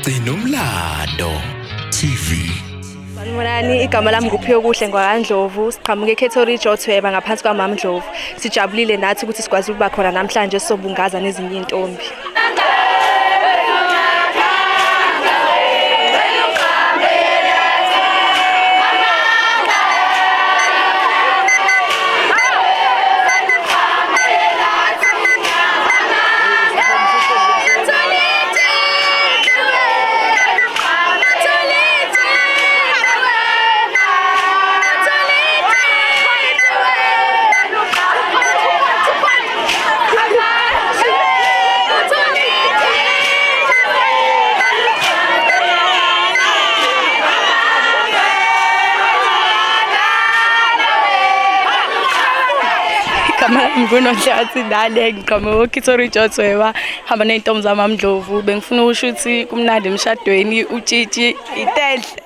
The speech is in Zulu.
Sinomlando TV. Sanibonani, igama lami nguPhiwe Kuhle ngwaNdlovu, siqhamuke eKhethory Jothweba ngaphansi kwaMama Ndlovu. Sijabulile nathi ukuthi sikwazi ukuba khona namhlanje sobungaza nezinye intombi. Ngigunonhlanhla Dale ngiqhamuke eKhethory Jothweba hamba ney'ntombi zaMama Ndlovu. Bengifuna ukusho ukuthi kumnandi emshadweni utshitshi itenhle.